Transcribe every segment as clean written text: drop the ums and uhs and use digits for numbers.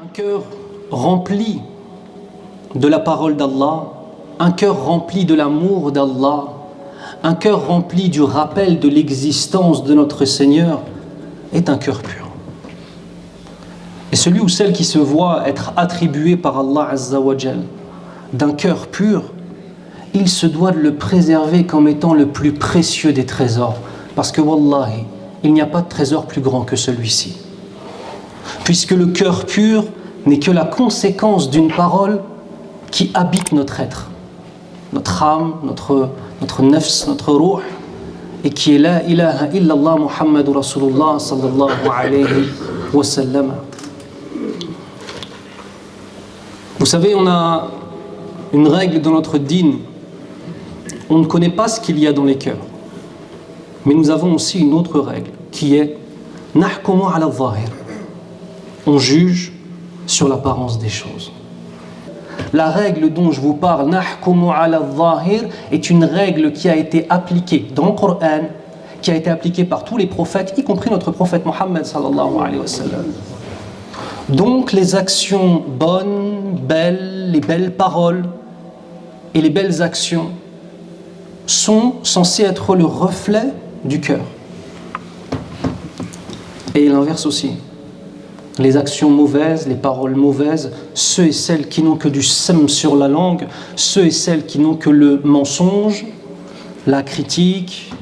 Un cœur rempli de la parole d'Allah, un cœur rempli de l'amour d'Allah, un cœur rempli du rappel de l'existence de notre Seigneur est un cœur pur. Et celui ou celle qui se voit être attribué par Allah Azza wa Jal d'un cœur pur, il se doit de le préserver comme étant le plus précieux des trésors. Parce que Wallahi, il n'y a pas de trésor plus grand que celui-ci. Puisque le cœur pur n'est que la conséquence d'une parole qui habite notre être, notre âme, notre nafs, notre ruh, et qui est la ilaha illallah Muhammadur Rasulullah sallallahu alayhi wa sallam. Vous savez, on a une règle dans notre dîn. On ne connaît pas ce qu'il y a dans les cœurs. Mais nous avons aussi une autre règle qui est nahkumu ala al-zahir. On juge sur l'apparence des choses. La règle dont je vous parle, nahkumu ala al-zahir, est une règle qui a été appliquée dans le Coran, qui a été appliquée par tous les prophètes, y compris notre prophète Mohammed sallallahu alayhi wa sallam. Donc les actions bonnes, belles, les belles paroles et les belles actions sont censées être le reflet du cœur. Et l'inverse aussi. Les actions mauvaises, les paroles mauvaises, ceux et celles qui n'ont que du sem sur la langue, ceux et celles qui n'ont que le mensonge, la critique,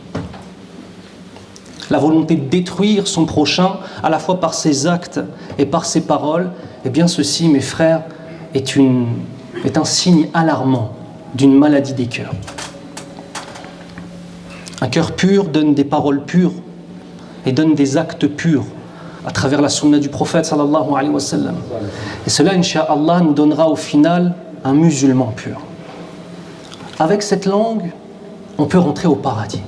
la volonté de détruire son prochain, à la fois par ses actes et par ses paroles, eh bien ceci, mes frères, est un signe alarmant d'une maladie des cœurs. Un cœur pur donne des paroles pures et donne des actes purs à travers la sunna du prophète sallallahu alayhi wa sallam. Et cela, incha'Allah, nous donnera au final un musulman pur. Avec cette langue, on peut rentrer au paradis.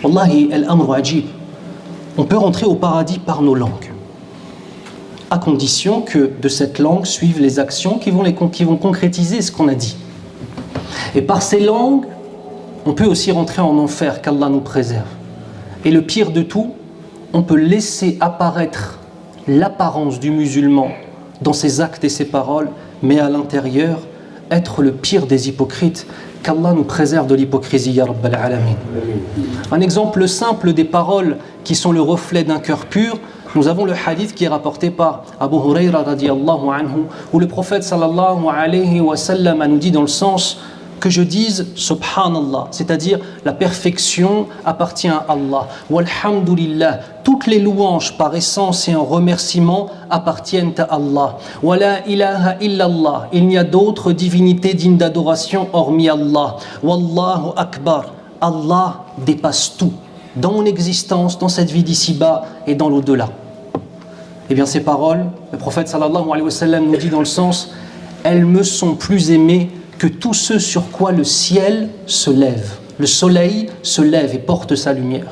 Wallahi, al-amru ajib. On peut rentrer au paradis par nos langues, à condition que de cette langue suivent les actions qui vont concrétiser ce qu'on a dit. Et par ces langues, on peut aussi rentrer en enfer, qu'Allah nous préserve. Et le pire de tout, on peut laisser apparaître l'apparence du musulman dans ses actes et ses paroles, mais à l'intérieur, être le pire des hypocrites. Qu'Allah nous préserve de l'hypocrisie, ya Rabbal Alamin. Un exemple simple des paroles qui sont le reflet d'un cœur pur, nous avons le hadith qui est rapporté par Abu Huraira radiyallahu anhu, où le prophète sallallahu alayhi wa sallam nous dit dans le sens que je dise Subhanallah, c'est-à-dire la perfection appartient à Allah. Walhamdulillah, toutes les louanges par essence et en remerciement appartiennent à Allah. Wala ilaha illallah, il n'y a d'autre divinité digne d'adoration hormis Allah. Wallahu akbar, Allah dépasse tout, dans mon existence, dans cette vie d'ici-bas et dans l'au-delà. Eh bien ces paroles, le prophète sallallahu alayhi wa sallam nous dit dans le sens, elles me sont plus aimées que tous ceux sur quoi le ciel se lève. Le soleil se lève et porte sa lumière.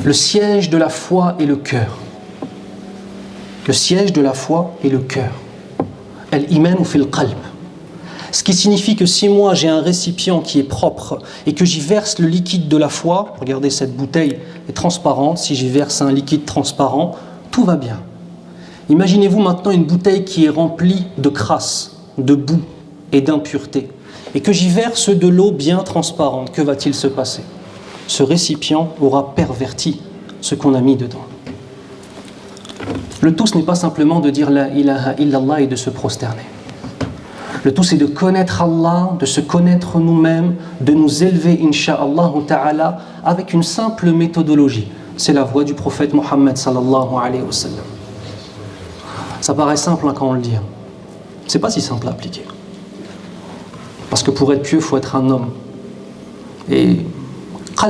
Le siège de la foi est le cœur. Le siège de la foi est le cœur. Al-iman fil qalb. Ce qui signifie que si moi j'ai un récipient qui est propre et que j'y verse le liquide de la foi, regardez cette bouteille est transparente, si j'y verse un liquide transparent, tout va bien. Imaginez-vous maintenant une bouteille qui est remplie de crasse, de boue et d'impureté, et que j'y verse de l'eau bien transparente. Que va-t-il se passer? Ce récipient aura perverti ce qu'on a mis dedans. Le tout, ce n'est pas simplement de dire la ilaha illallah et de se prosterner. Le tout, c'est de connaître Allah, de se connaître nous-mêmes, de nous élever, insha'Allah ta'ala, avec une simple méthodologie. C'est la voie du prophète Mohammed sallallahu alayhi wa sallam. Ça paraît simple quand on le dit. C'est pas si simple à appliquer. Parce que pour être pieux, il faut être un homme. Et on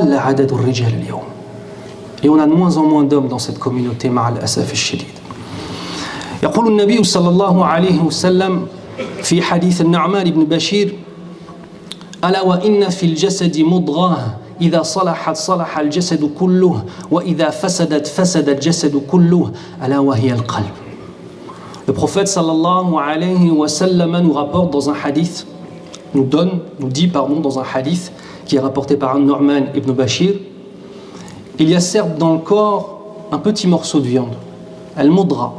a de moins en moins d'hommes dans cette communauté, ma'al asaf al-shadid. يقول النبي صلى الله عليه وسلم في حديث النعمان بن بشير ألا وإن في الجسد مضغة إذا صلحت صلح الجسد كله وإذا فسدت فسد الجسد كله ألا وهي القلب. Le prophète sallallahu alayhi wa sallam nous rapporte dans un hadith, nous dit dans un hadith qui est rapporté par Nu'man ibn Bashir, il y a certes dans le corps un petit morceau de viande Al-mudra,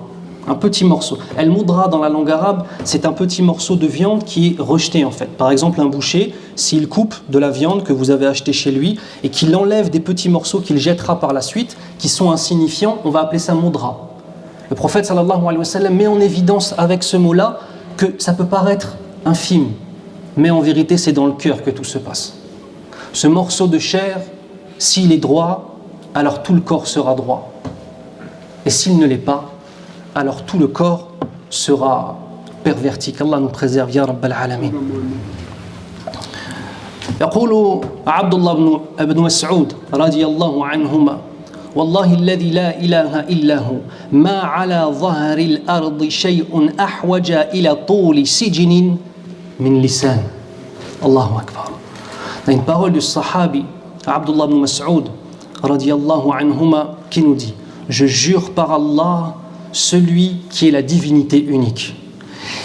un petit morceau. Al-mudra dans la langue arabe, c'est un petit morceau de viande qui est rejeté en fait. Par exemple, un boucher, s'il coupe de la viande que vous avez achetée chez lui et qu'il enlève des petits morceaux qu'il jettera par la suite, qui sont insignifiants, on va appeler ça mudra. Le prophète sallallahu alayhi wa sallam met en évidence avec ce mot-là que ça peut paraître infime, mais en vérité c'est dans le cœur que tout se passe. Ce morceau de chair, s'il est droit, alors tout le corps sera droit. Et s'il ne l'est pas, alors tout le corps sera perverti. Qu'Allah nous préserve, ya Rabbal Alamin. يقول عبد الله بن مسعود رضي الله عنهما والله الذي لا إله إلا هو ما على ظهر الأرض شيء أحوج إلى طول سجن من لسان. الله أكبر. Une parole du sahabi Abdullah ibn Mas'ud radiyallahu anhuma qui nous dit: je jure par Allah, celui qui est la divinité unique,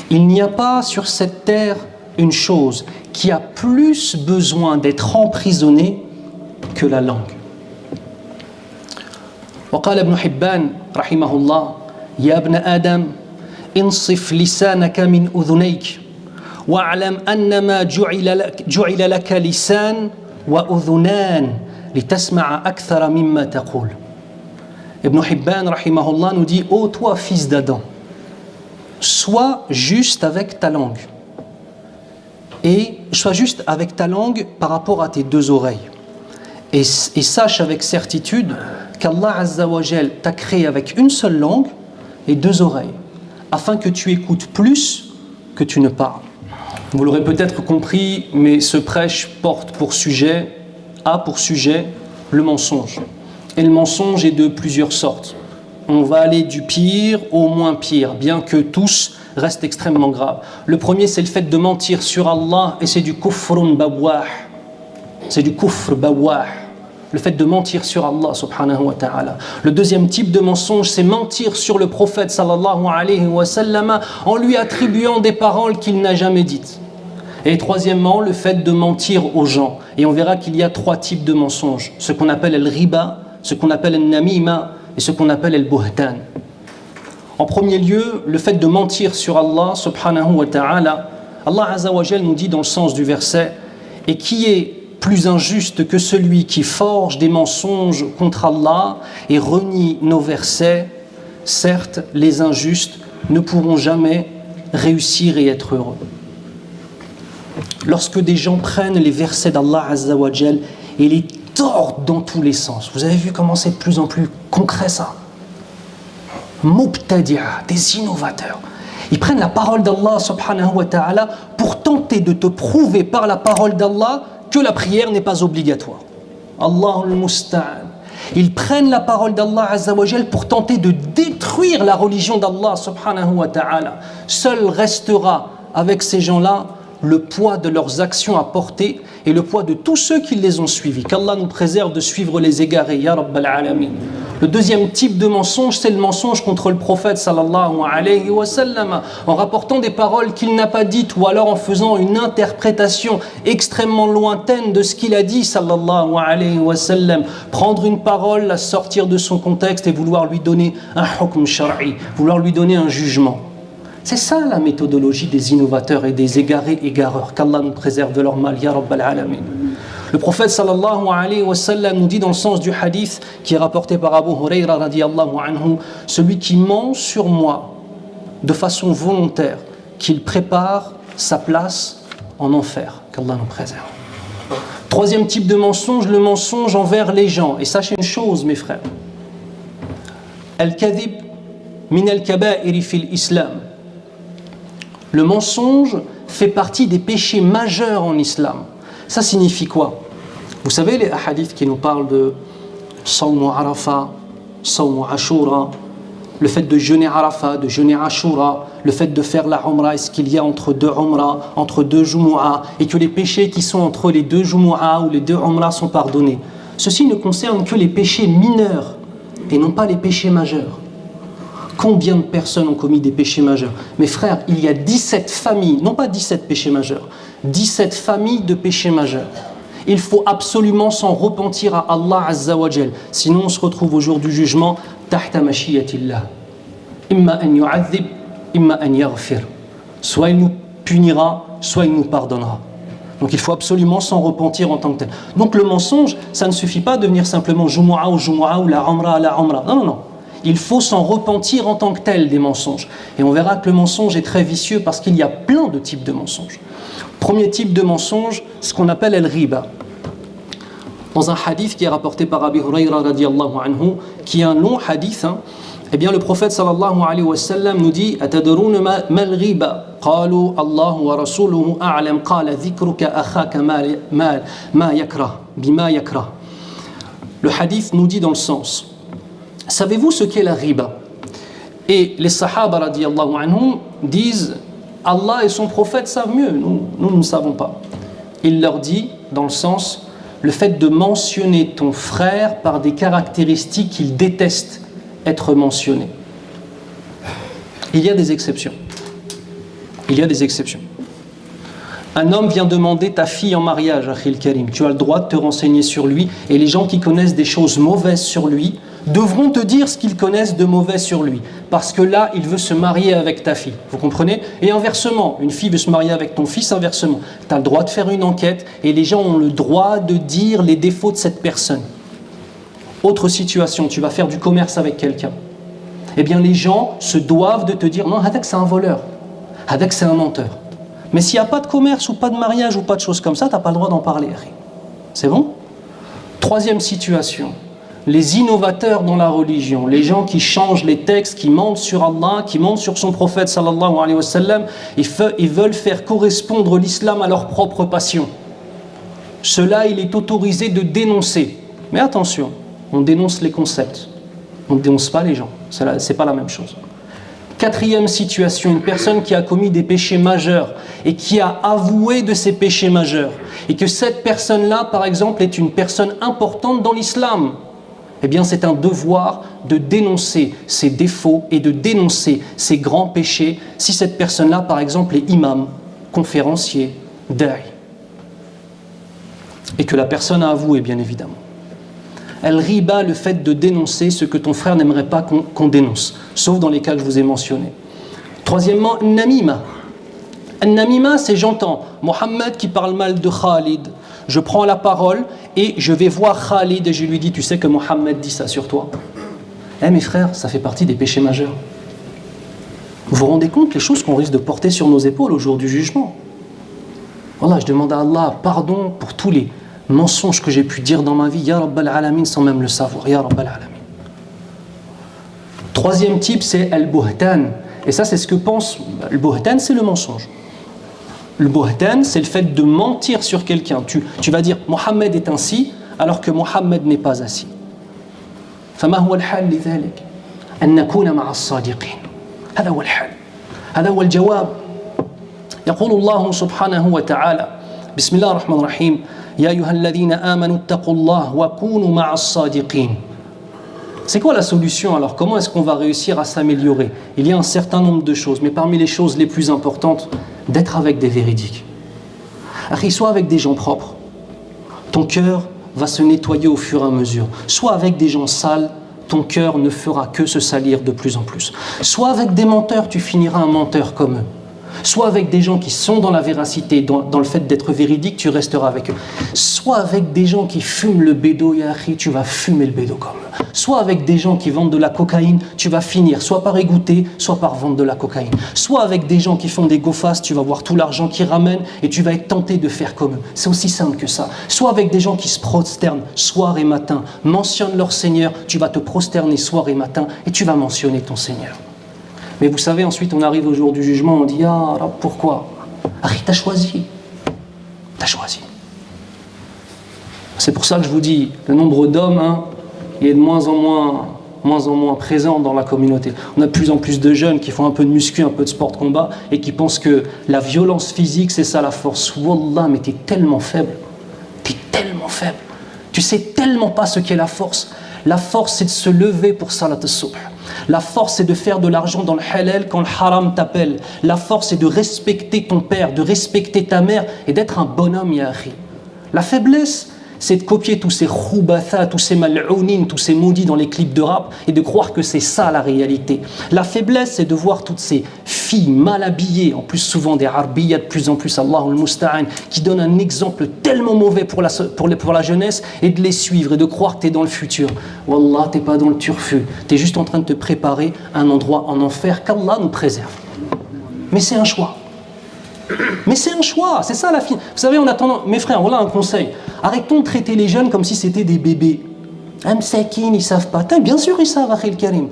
il n'y a pas sur cette terre une chose qui a plus besoin d'être emprisonnée que la langue. وقال ابن حبان رحمه الله: يا ابن آدم انصف لسانك من أذنيك واعلم أنما جعل لك لسان وأذنان لتسمع أكثر مما تقول. Ibn Hibban rahimahullah nous dit: ô toi fils d'Adam, sois juste avec ta langue et sois juste avec ta langue par rapport à tes deux oreilles et sache avec certitude qu'Allah Azza wa Jal t'a créé avec une seule langue et deux oreilles afin que tu écoutes plus que tu ne parles. Vous l'aurez peut-être compris, mais ce prêche a pour sujet le mensonge. Et le mensonge est de plusieurs sortes. On va aller du pire au moins pire, bien que tous restent extrêmement graves. Le premier, c'est le fait de mentir sur Allah, et c'est du kufrun bawah. C'est du kufr bawah. Le fait de mentir sur Allah subhanahu wa ta'ala. Le deuxième type de mensonge, c'est mentir sur le prophète sallallahu alayhi wa sallam en lui attribuant des paroles qu'il n'a jamais dites. Et troisièmement, le fait de mentir aux gens. Et on verra qu'il y a trois types de mensonges. Ce qu'on appelle le riba, ce qu'on appelle le namima et ce qu'on appelle le buhtan. En premier lieu, le fait de mentir sur Allah subhanahu wa ta'ala. Allah Azza wa Jal nous dit dans le sens du verset: et qui est plus injuste que celui qui forge des mensonges contre Allah et renie nos versets. Certes, les injustes ne pourront jamais réussir et être heureux. Lorsque des gens prennent les versets d'Allah Azza wa Jal et les tordent dans tous les sens, vous avez vu comment c'est de plus en plus concret ça. Mubtadi'a, des innovateurs. Ils prennent la parole d'Allah subhanahu wa ta'ala pour tenter de te prouver par la parole d'Allah que la prière n'est pas obligatoire. Allahul Musta'an. Ils prennent la parole d'Allah Azza wa Jal pour tenter de détruire la religion d'Allah subhanahu wa ta'ala. Seul restera avec ces gens-là le poids de leurs actions à porter et le poids de tous ceux qui les ont suivis. Qu'Allah nous préserve de suivre les égarés, ya Rabbal Alamin. Le deuxième type de mensonge, c'est le mensonge contre le prophète sallallahu alayhi wa sallam, en rapportant des paroles qu'il n'a pas dites ou alors en faisant une interprétation extrêmement lointaine de ce qu'il a dit sallallahu alayhi wa sallam. Prendre une parole, la sortir de son contexte et vouloir lui donner un hukm shar'i, vouloir lui donner un jugement. C'est ça la méthodologie des innovateurs et des égarés égareurs. Qu'Allah nous préserve de leur mal, ya Rabbal Alamin. Le prophète sallallahu alayhi wa sallam nous dit dans le sens du hadith qui est rapporté par Abu Hurayra radiyallahu anhu: celui qui ment sur moi de façon volontaire, qu'il prépare sa place en enfer. Qu'Allah nous préserve. Troisième type de mensonge, le mensonge envers les gens. Et sachez une chose, mes frères, al-kadhib min al-kaba'iri fil islam. Le mensonge fait partie des péchés majeurs en islam. Ça signifie quoi? Vous savez les hadiths qui nous parlent de Sawm Arafat, Sawm Ashura, le fait de jeûner Arafat, de jeûner Ashura, le fait de faire la Umrah, est-ce qu'il y a entre deux Umrah, entre deux Jumu'ah, et que les péchés qui sont entre les deux Jumu'ah ou les deux Umrah sont pardonnés. Ceci ne concerne que les péchés mineurs et non pas les péchés majeurs. Combien de personnes ont commis des péchés majeurs? Mes frères, il y a 17 familles, non pas 17 péchés majeurs, 17 familles de péchés majeurs. Il faut absolument s'en repentir à Allah Azza wa Jal. Sinon on se retrouve au jour du jugement tahta mashiyatillah. Imma an yu'adhib, imma an yaghfir. Soit il nous punira, soit il nous pardonnera. Donc il faut absolument s'en repentir en tant que tel. Donc le mensonge, ça ne suffit pas de venir simplement Jumu'ah ou la Umrah. Non. Il faut s'en repentir en tant que tel des mensonges. Et on verra que le mensonge est très vicieux parce qu'il y a plein de types de mensonges. Premier type de mensonge, ce qu'on appelle al-riba. Dans un hadith qui est rapporté par Abi Hurayra radiyallahu anhu, qui est un long hadith, eh bien le prophète sallallahu alayhi wa sallam nous dit atadruna ma al-riba qalu Allah wa rasuluhu a'lam qala dhikruka akhaka ma yakrah bima yakrah. Le hadith nous dit dans le sens, savez-vous ce qu'est la riba? Et les sahaba radiyallahu anhum disent Allah et son prophète savent mieux, nous ne savons pas. Il leur dit dans le sens, le fait de mentionner ton frère par des caractéristiques qu'il déteste être mentionné. Il y a des exceptions. Un homme vient demander ta fille en mariage, Akhil Karim. Tu as le droit de te renseigner sur lui, et les gens qui connaissent des choses mauvaises sur lui devront te dire ce qu'ils connaissent de mauvais sur lui, parce que là, il veut se marier avec ta fille. Vous comprenez? Et inversement, une fille veut se marier avec ton fils, inversement. Tu as le droit de faire une enquête, et les gens ont le droit de dire les défauts de cette personne. Autre situation, tu vas faire du commerce avec quelqu'un. Eh bien, les gens se doivent de te dire, non, Hadak c'est un voleur, Hadak c'est un menteur. Mais s'il n'y a pas de commerce ou pas de mariage ou pas de choses comme ça, tu n'as pas le droit d'en parler. C'est bon? Troisième situation, les innovateurs dans la religion, les gens qui changent les textes, qui mentent sur Allah, qui mentent sur son prophète sallallahu alayhi wa sallam, ils veulent faire correspondre l'islam à leur propre passion. Cela, il est autorisé de dénoncer. Mais attention, on dénonce les concepts, on ne dénonce pas les gens, c'est pas la même chose. Quatrième situation, une personne qui a commis des péchés majeurs et qui a avoué de ses péchés majeurs, et que cette personne-là, par exemple, est une personne importante dans l'islam, eh bien c'est un devoir de dénoncer ses défauts et de dénoncer ses grands péchés si cette personne-là, par exemple, est imam, conférencier, da'i, et que la personne a avoué, bien évidemment. Al-riba, le fait de dénoncer ce que ton frère n'aimerait pas qu'on dénonce, sauf dans les cas que je vous ai mentionnés. Troisièmement, Namima. Namima, c'est j'entends Mohammed qui parle mal de Khalid. Je prends la parole et je vais voir Khalid et je lui dis, tu sais que Mohammed dit ça sur toi. Eh mes frères, ça fait partie des péchés majeurs. Vous vous rendez compte les choses qu'on risque de porter sur nos épaules au jour du jugement? Voilà, je demande à Allah pardon pour tous les mensonges que j'ai pu dire dans ma vie, Ya Rabbal Alamin, sans même le savoir, Ya Rabbal Alamin. Troisième type, c'est Al-Buhtan. Et ça, c'est ce que pense. Le Buhtan, c'est le mensonge. Le Buhtan, c'est le fait de mentir sur quelqu'un. Tu vas dire, Mohammed est ainsi, alors que Mohammed n'est pas ainsi. فما هو الحل لذلك؟ أن نكون مع الصادقين. هذا هو الحل. هذا هو الجواب. يقول الله سبحانه وتعالى بسم الله الرحمن الرحيم يا أيها الذين آمنوا اتقوا الله وكونوا مع الصادقين. C'est quoi la solution alors? Comment est-ce qu'on va réussir à s'améliorer? Il y a un certain nombre de choses, mais parmi les choses les plus importantes, d'être avec des véridiques. Sois avec des gens propres. Ton cœur va se nettoyer au fur et à mesure. Soit avec des gens sales, ton cœur ne fera que se salir de plus en plus. Soit avec des menteurs, tu finiras un menteur comme eux. Soit avec des gens qui sont dans la véracité, dans le fait d'être véridique, tu resteras avec eux. Soit avec des gens qui fument le bédo, tu vas fumer le bédo comme eux. Soit avec des gens qui vendent de la cocaïne, tu vas finir soit par égoutter, soit par vendre de la cocaïne. Soit avec des gens qui font des go-fast, tu vas voir tout l'argent qu'ils ramènent et tu vas être tenté de faire comme eux. C'est aussi simple que ça. Soit avec des gens qui se prosternent soir et matin, mentionnent leur Seigneur, tu vas te prosterner soir et matin et tu vas mentionner ton Seigneur. Mais vous savez, ensuite on arrive au jour du jugement, on dit « Ah, alors pourquoi ?» T'as choisi. T'as choisi. C'est pour ça que je vous dis, le nombre d'hommes, il est de moins en moins présent dans la communauté. On a de plus en plus de jeunes qui font un peu de muscu, un peu de sport de combat, et qui pensent que la violence physique, c'est ça la force. Wallah, mais t'es tellement faible. T'es tellement faible. Tu sais tellement pas ce qu'est la force. La force, c'est de se lever pour salat al-subh. La force, c'est de faire de l'argent dans le halal quand le haram t'appelle. La force, c'est de respecter ton père, de respecter ta mère et d'être un bonhomme, ya akhi. La faiblesse, c'est de copier tous ces khoubatha, tous ces mal'ounines, tous ces maudits dans les clips de rap et de croire que c'est ça la réalité. La faiblesse, c'est de voir toutes ces filles mal habillées, en plus souvent des arbiyas, de plus en plus, Allahul Musta'an, qui donnent un exemple tellement mauvais pour la jeunesse et de les suivre et de croire que tu es dans le futur. Wallah, tu n'es pas dans le turfu, tu es juste en train de te préparer à un endroit en enfer qu'Allah nous préserve. Mais c'est un choix. Mais c'est un choix, c'est ça la fin. Vous savez, on a tendance, mes frères, voilà un conseil. Arrêtons de traiter les jeunes comme si c'était des bébés. Amsakin, ils savent pas. Bien sûr, ils savent, Akhil Karim.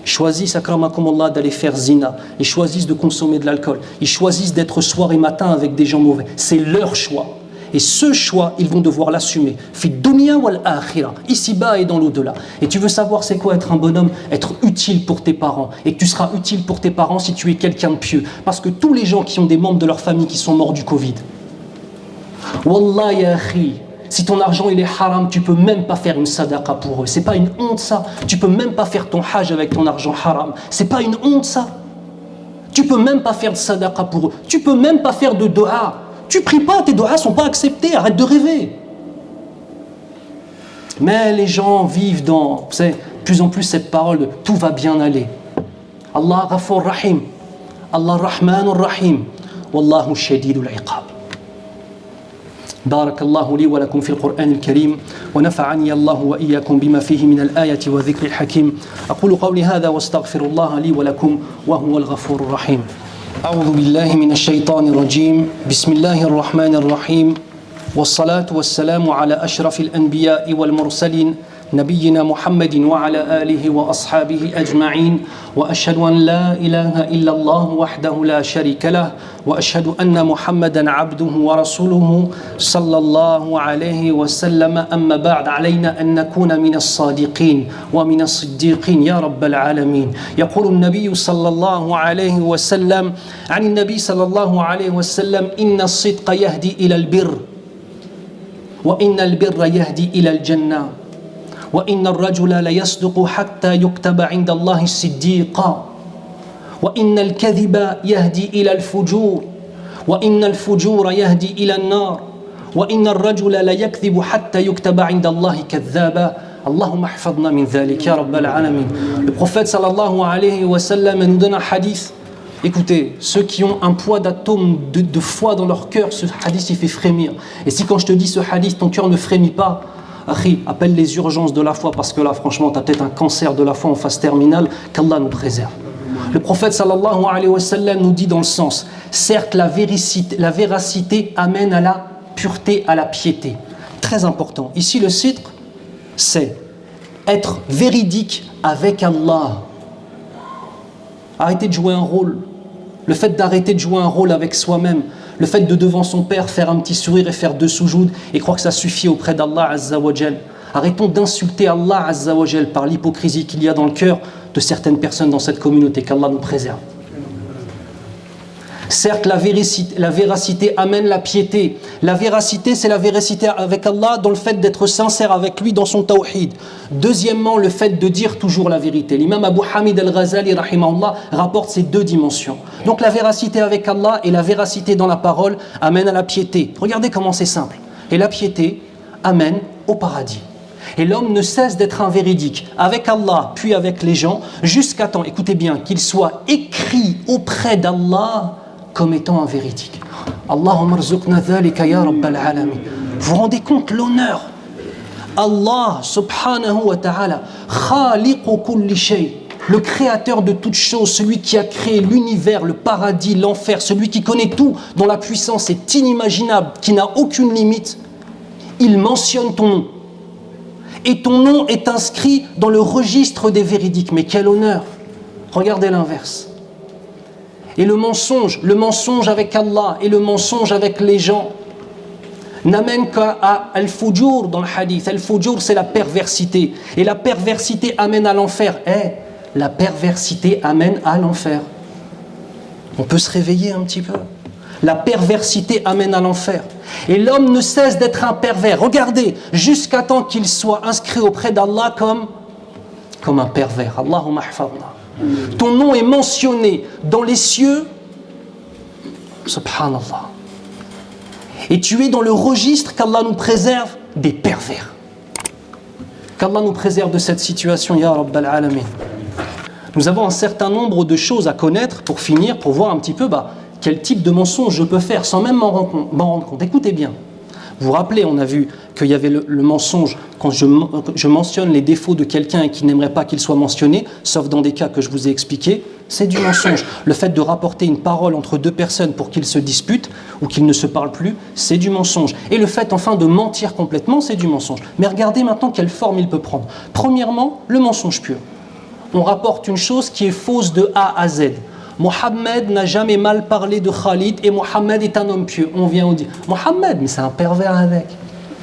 Ils choisissent, akramakumullah, d'aller faire zina. Ils choisissent de consommer de l'alcool. Ils choisissent d'être soir et matin avec des gens mauvais. C'est leur choix. Et ce choix, ils vont devoir l'assumer. Fi dunya wal akhirah, ici-bas et dans l'au-delà. Et tu veux savoir c'est quoi être un bonhomme? Être utile pour tes parents. Et tu seras utile pour tes parents si tu es quelqu'un de pieux. Parce que tous les gens qui ont des membres de leur famille qui sont morts du Covid, Wallah ya akhi, si ton argent il est haram, tu peux même pas faire une sadaqa pour eux. C'est pas une honte ça. Tu peux même pas faire ton hajj avec ton argent haram. C'est pas une honte ça. Tu peux même pas faire de sadaqa pour eux. Tu peux même pas faire de dua. Tu pries pas, tes doigts sont pas acceptés, arrête de rêver. Mais les gens vivent dans, vous savez, de plus en plus cette parole de tout va bien aller. Allah Ghafour Rahim, Allah Rahmanur Rahim, Wallahu Shadidul Iqab. بارك الله لي ولكم في القرآن الكريم ونفعني الله وإياكم بما فيه من الآية والذكر الحكيم أقول قولي هذا واستغفر الله لي ولكم وهو الغفور الرحيم أعوذ بالله من الشيطان الرجيم بسم الله الرحمن الرحيم والصلاة والسلام على أشرف الأنبياء والمرسلين نبينا محمد وعلى آله وأصحابه أجمعين وأشهد أن لا إله إلا الله وحده لا شريك له وأشهد أن محمدا عبده ورسوله صلى الله عليه وسلم أما بعد علينا أن نكون من الصادقين ومن الصديقين يا رب العالمين يقول النبي صلى الله عليه وسلم عن النبي صلى الله عليه وسلم إن الصدق يهدي إلى البر وإن البر يهدي إلى الجنة وإن الرجل ليصدق حتى يكتب عند الله صديقا وإن الكذب يهدي إلى الفجور وإن الفجور يهدي إلى النار وإن الرجل ليكذب حتى يكتب عند الله كذابا اللهم احفظنا من ذلك يا رب العالمين. Le prophète sallallahu alayhi wa sallam nous donne un hadith. Écoutez, ceux qui ont un poids d'atomes de foi dans leur cœur, ce hadith il fait frémir. Et si quand je te dis ce hadith, ton cœur ne frémit pas, Akhi, appelle les urgences de la foi parce que là, franchement, tu as peut-être un cancer de la foi en phase terminale, qu'Allah nous préserve. Le prophète sallallahu alayhi wa sallam nous dit dans le sens, certes, la véracité amène à la pureté, à la piété. Très important. Ici, le sidq, c'est être véridique avec Allah. Arrêter de jouer un rôle. Le fait d'arrêter de jouer un rôle avec soi-même. Le fait de devant son père faire un petit sourire et faire 2 soujouds et croire que ça suffit auprès d'Allah Azza wa Jal. Arrêtons d'insulter Allah Azza wa Jal par l'hypocrisie qu'il y a dans le cœur de certaines personnes dans cette communauté, qu'Allah nous préserve. Certes, la véracité amène la piété. La véracité, c'est la véracité avec Allah dans le fait d'être sincère avec lui dans son tawhid. Deuxièmement, le fait de dire toujours la vérité. L'imam Abu Hamid al-Ghazali, rahimahullah, rapporte ces 2 dimensions. Donc la véracité avec Allah et la véracité dans la parole amènent à la piété. Regardez comment c'est simple. Et la piété amène au paradis. Et l'homme ne cesse d'être un véridique avec Allah, puis avec les gens, jusqu'à temps, écoutez bien, qu'il soit écrit auprès d'Allah comme étant un véridique. Allahumma rzuqna dhalika ya rabbal alamin. Vous vous rendez compte l'honneur? Allah subhanahu wa ta'ala, khaliqu kulli shay, le créateur de toutes choses, celui qui a créé l'univers, le paradis, l'enfer, celui qui connaît tout, dont la puissance est inimaginable, qui n'a aucune limite, il mentionne ton nom. Et ton nom est inscrit dans le registre des véridiques. Mais quel honneur! Regardez l'inverse. Et le mensonge avec Allah et le mensonge avec les gens n'amène qu'à al-fujur dans le hadith. Al-fujur, c'est la perversité. Et la perversité amène à l'enfer. La perversité amène à l'enfer. On peut se réveiller un petit peu. La perversité amène à l'enfer. Et l'homme ne cesse d'être un pervers. Regardez, jusqu'à temps qu'il soit inscrit auprès d'Allah comme un pervers. Allahumma ahfadna. Ton nom est mentionné dans les cieux, subhanallah. Et tu es dans le registre qu'Allah nous préserve des pervers. Qu'Allah nous préserve de cette situation, Ya Rabbal Alamin. Nous avons un certain nombre de choses à connaître pour finir, pour voir un petit peu quel type de mensonge je peux faire sans même m'en rendre compte. Écoutez bien. Vous vous rappelez, on a vu qu'il y avait le mensonge quand je mentionne les défauts de quelqu'un et qui n'aimerait pas qu'il soit mentionné, sauf dans des cas que je vous ai expliqués, c'est du mensonge. Le fait de rapporter une parole entre deux personnes pour qu'ils se disputent ou qu'ils ne se parlent plus, c'est du mensonge. Et le fait enfin de mentir complètement, c'est du mensonge. Mais regardez maintenant quelle forme il peut prendre. Premièrement, le mensonge pur. On rapporte une chose qui est fausse de A à Z. Mohammed n'a jamais mal parlé de Khalid et Mohammed est un homme pieux. On vient, on dit Mohammed, mais c'est un pervers avec.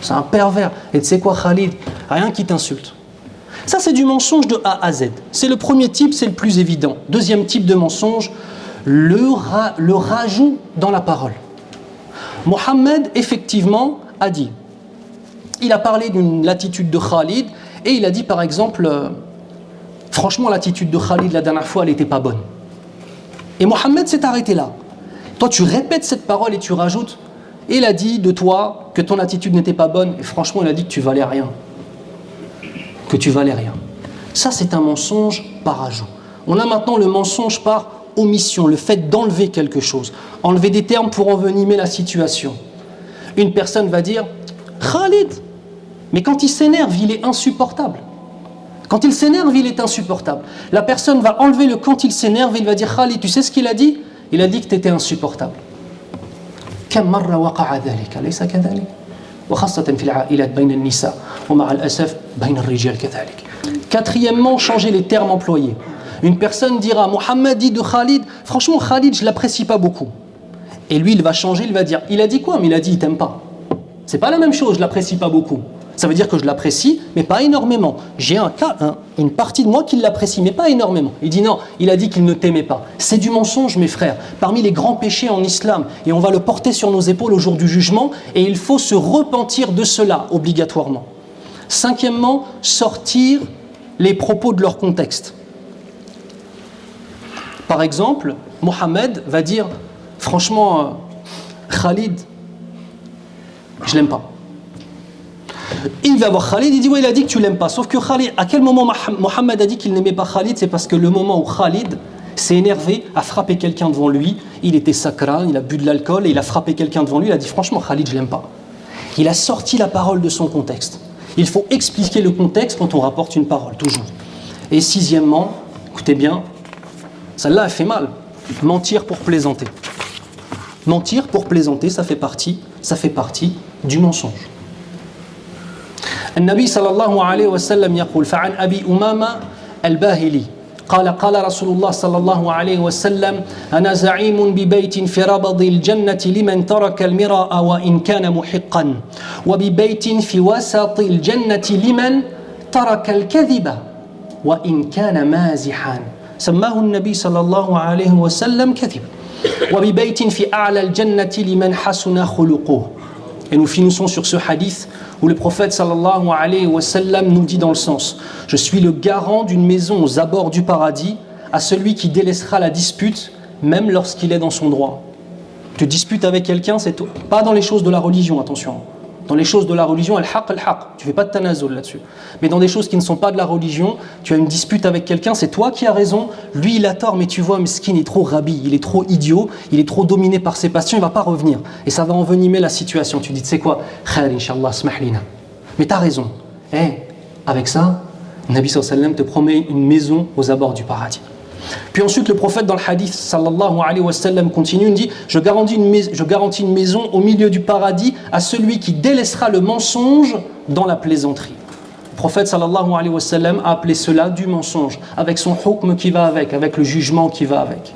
C'est un pervers. Et tu sais quoi, Khalid? Rien qui t'insulte. Ça, c'est du mensonge de A à Z. C'est le premier type, c'est le plus évident. Deuxième type de mensonge, le rajout dans la parole. Mohammed, effectivement, a dit. Il a parlé d'une l'attitude de Khalid et il a dit, par exemple, franchement, l'attitude de Khalid la dernière fois, elle n'était pas bonne. Et Mohammed s'est arrêté là. Toi, tu répètes cette parole et tu rajoutes. Et il a dit de toi que ton attitude n'était pas bonne. Et franchement, il a dit que tu valais rien. Que tu valais rien. Ça, c'est un mensonge par ajout. On a maintenant le mensonge par omission, le fait d'enlever quelque chose. Enlever des termes pour envenimer la situation. Une personne va dire « Khalid !» Mais quand il s'énerve, il est insupportable. Quand il s'énerve, il est insupportable. La personne va enlever le quand il s'énerve et il va dire Khalid, tu sais ce qu'il a dit? Il a dit que tu étais insupportable. كم مرة وقع ذلك أليس كذلك؟ وخاصة في العائلات بين النساء ومع الأسف بين الرجال كذلك. Quatrièmement, changer les termes employés. Une personne dira Mohammed dit de Khalid, franchement Khalid, je l'apprécie pas beaucoup. Et lui, il va changer, il va dire il a dit quoi? Mais il a dit il t'aime pas. C'est pas la même chose, je l'apprécie pas beaucoup. Ça veut dire que je l'apprécie, mais pas énormément. J'ai une partie de moi qui l'apprécie, mais pas énormément. Il dit non, il a dit qu'il ne t'aimait pas. C'est du mensonge, mes frères. Parmi les grands péchés en islam, et on va le porter sur nos épaules au jour du jugement, et il faut se repentir de cela, obligatoirement. Cinquièmement, sortir les propos de leur contexte. Par exemple, Mohammed va dire, franchement, Khalid, je l'aime pas. Il va voir Khalid, il dit ouais, il a dit que tu l'aimes pas. Sauf que Khalid, à quel moment Mohammed a dit qu'il n'aimait pas Khalid? C'est parce que le moment où Khalid s'est énervé, a frappé quelqu'un devant lui, il était sakran, il a bu de l'alcool et il a frappé quelqu'un devant lui, il a dit franchement Khalid, je l'aime pas. Il a sorti la parole de son contexte. Il faut expliquer le contexte quand on rapporte une parole, toujours. Et sixièmement, écoutez bien, celle-là elle fait mal, mentir pour plaisanter. Mentir pour plaisanter, ça fait partie du mensonge. النبي صلى الله عليه وسلم يقول فعن أبي أمامة الباهلي قال رسول الله صلى الله عليه وسلم أنا زعيم ببيت في ربض الجنة لمن ترك المراء وإن كان محقا وببيت في وسط الجنة لمن ترك الكذب وإن كان مازحا سماه النبي صلى الله عليه وسلم كذب وببيت في أعلى الجنة لمن حسن خلقه. Et nous finissons sur ce hadith où le prophète sallallahu alayhi wa sallam nous dit dans le sens « Je suis le garant d'une maison aux abords du paradis à celui qui délaissera la dispute même lorsqu'il est dans son droit. » Tu disputes avec quelqu'un, c'est pas dans les choses de la religion, attention. Dans les choses de la religion, al-haq. Tu fais pas de tanazul là-dessus. Mais dans des choses qui ne sont pas de la religion, tu as une dispute avec quelqu'un, c'est toi qui as raison, lui il a tort, mais tu vois, Miskin est trop rabi, il est trop idiot, il est trop dominé par ses passions, il va pas revenir. Et ça va envenimer la situation. Tu dis, tu sais quoi, khair, inshallah, smahlina. Mais tu as raison. Avec ça, Nabi sallallahu alayhi wa sallam te promet une maison aux abords du paradis. Puis ensuite, le prophète dans le hadith sallallahu alayhi wa sallam continue, il dit je garantis une maison au milieu du paradis à celui qui délaissera le mensonge dans la plaisanterie. Le prophète sallallahu alayhi wa sallam a appelé cela du mensonge, avec son hukm qui va avec le jugement qui va avec.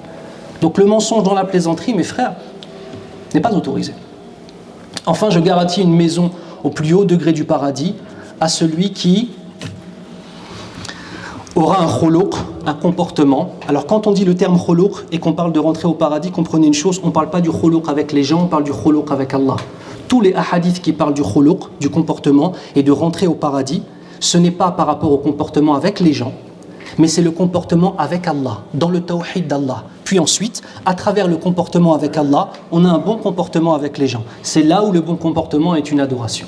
Donc le mensonge dans la plaisanterie, mes frères, n'est pas autorisé. Enfin, je garantis une maison au plus haut degré du paradis à celui qui aura un khuluq, un comportement. Alors quand on dit le terme khuluq et qu'on parle de rentrer au paradis, comprenez une chose, on ne parle pas du khuluq avec les gens, on parle du khuluq avec Allah. Tous les hadiths qui parlent du khuluq, du comportement et de rentrer au paradis, ce n'est pas par rapport au comportement avec les gens, mais c'est le comportement avec Allah, dans le tawhid d'Allah. Puis ensuite, à travers le comportement avec Allah, on a un bon comportement avec les gens. C'est là où le bon comportement est une adoration.